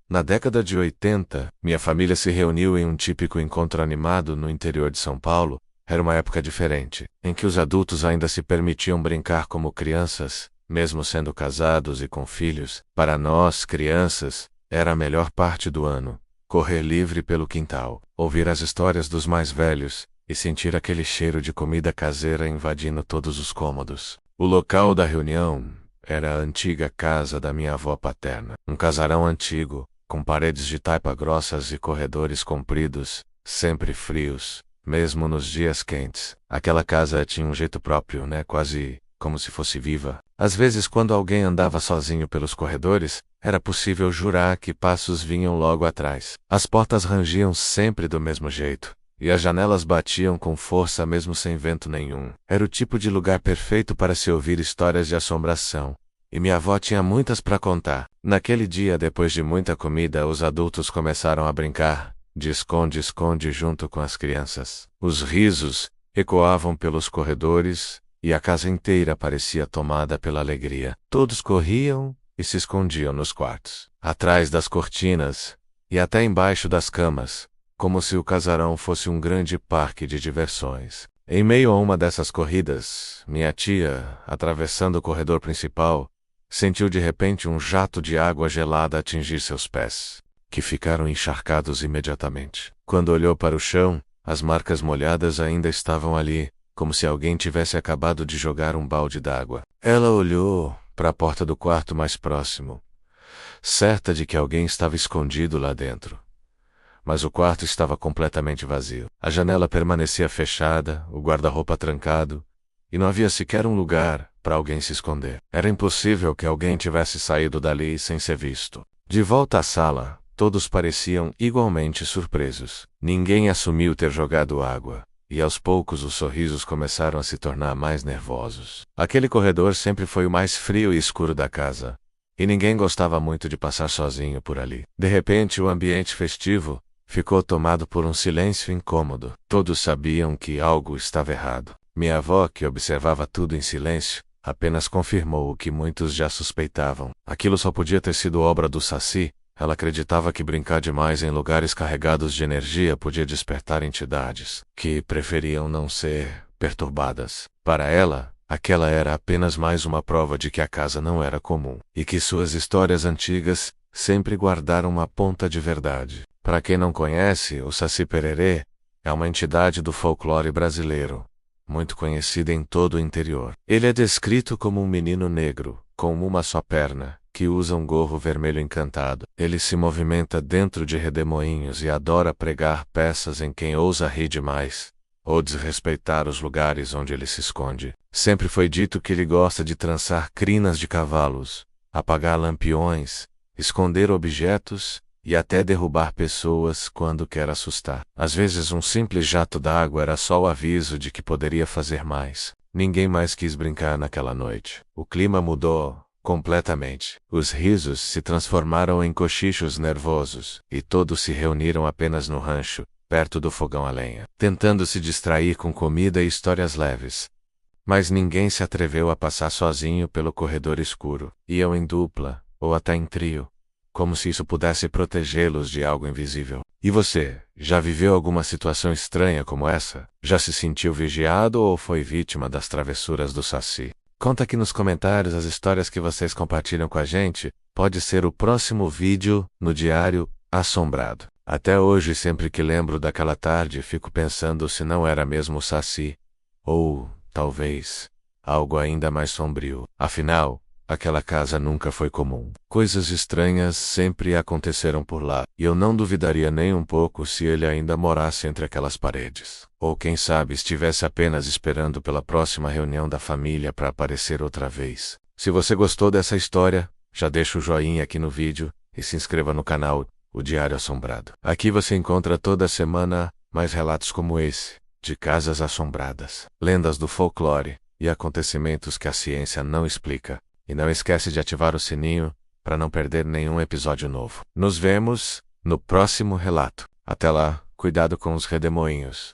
Na década de 80, minha família se reuniu em um típico encontro animado no interior de São Paulo. Era uma época diferente, em que os adultos ainda se permitiam brincar como crianças, mesmo sendo casados e com filhos. Para nós, crianças, era a melhor parte do ano. Correr livre pelo quintal, ouvir as histórias dos mais velhos e sentir aquele cheiro de comida caseira invadindo todos os cômodos. O local da reunião era a antiga casa da minha avó paterna. Um casarão antigo, com paredes de taipa grossas e corredores compridos, sempre frios, mesmo nos dias quentes. Aquela casa tinha um jeito próprio, quase como se fosse viva. Às vezes, quando alguém andava sozinho pelos corredores, era possível jurar que passos vinham logo atrás. As portas rangiam sempre do mesmo jeito, e as janelas batiam com força mesmo sem vento nenhum. Era o tipo de lugar perfeito para se ouvir histórias de assombração. E minha avó tinha muitas para contar. Naquele dia, depois de muita comida, os adultos começaram a brincar de esconde-esconde junto com as crianças. Os risos ecoavam pelos corredores e a casa inteira parecia tomada pela alegria. Todos corriam e se escondiam nos quartos, atrás das cortinas e até embaixo das camas, como se o casarão fosse um grande parque de diversões. Em meio a uma dessas corridas, minha tia, atravessando o corredor principal, sentiu de repente um jato de água gelada atingir seus pés, que ficaram encharcados imediatamente. Quando olhou para o chão, as marcas molhadas ainda estavam ali, como se alguém tivesse acabado de jogar um balde d'água. Ela olhou para a porta do quarto mais próximo, certa de que alguém estava escondido lá dentro. Mas o quarto estava completamente vazio. A janela permanecia fechada, o guarda-roupa trancado, e não havia sequer um lugar para alguém se esconder. Era impossível que alguém tivesse saído dali sem ser visto. De volta à sala, todos pareciam igualmente surpresos. Ninguém assumiu ter jogado água, e aos poucos os sorrisos começaram a se tornar mais nervosos. Aquele corredor sempre foi o mais frio e escuro da casa, e ninguém gostava muito de passar sozinho por ali. De repente, o ambiente festivo ficou tomado por um silêncio incômodo. Todos sabiam que algo estava errado. Minha avó, que observava tudo em silêncio, apenas confirmou o que muitos já suspeitavam. Aquilo só podia ter sido obra do Saci. Ela acreditava que brincar demais em lugares carregados de energia podia despertar entidades que preferiam não ser perturbadas. Para ela, aquela era apenas mais uma prova de que a casa não era comum, e que suas histórias antigas sempre guardaram uma ponta de verdade. Para quem não conhece, o Saci Pererê é uma entidade do folclore brasileiro, muito conhecida em todo o interior. Ele é descrito como um menino negro, com uma só perna, que usa um gorro vermelho encantado. Ele se movimenta dentro de redemoinhos e adora pregar peças em quem ousa rir demais, ou desrespeitar os lugares onde ele se esconde. Sempre foi dito que ele gosta de trançar crinas de cavalos, apagar lampiões, esconder objetos e até derrubar pessoas quando quer assustar. Às vezes um simples jato d'água era só o aviso de que poderia fazer mais. Ninguém mais quis brincar naquela noite. O clima mudou completamente. Os risos se transformaram em cochichos nervosos, e todos se reuniram apenas no rancho, perto do fogão a lenha, tentando se distrair com comida e histórias leves. Mas ninguém se atreveu a passar sozinho pelo corredor escuro. Iam em dupla, ou até em trio, como se isso pudesse protegê-los de algo invisível. E você, já viveu alguma situação estranha como essa? Já se sentiu vigiado ou foi vítima das travessuras do Saci? Conta aqui nos comentários as histórias que vocês compartilham com a gente. Pode ser o próximo vídeo no Diário Assombrado. Até hoje, sempre que lembro daquela tarde, fico pensando se não era mesmo o Saci, ou, talvez, algo ainda mais sombrio. Afinal, aquela casa nunca foi comum. Coisas estranhas sempre aconteceram por lá, e eu não duvidaria nem um pouco se ele ainda morasse entre aquelas paredes. Ou quem sabe estivesse apenas esperando pela próxima reunião da família para aparecer outra vez. Se você gostou dessa história, já deixa o joinha aqui no vídeo e se inscreva no canal, o Diário Assombrado. Aqui você encontra toda semana mais relatos como esse, de casas assombradas, lendas do folclore e acontecimentos que a ciência não explica. E não esquece de ativar o sininho para não perder nenhum episódio novo. Nos vemos no próximo relato. Até lá, cuidado com os redemoinhos.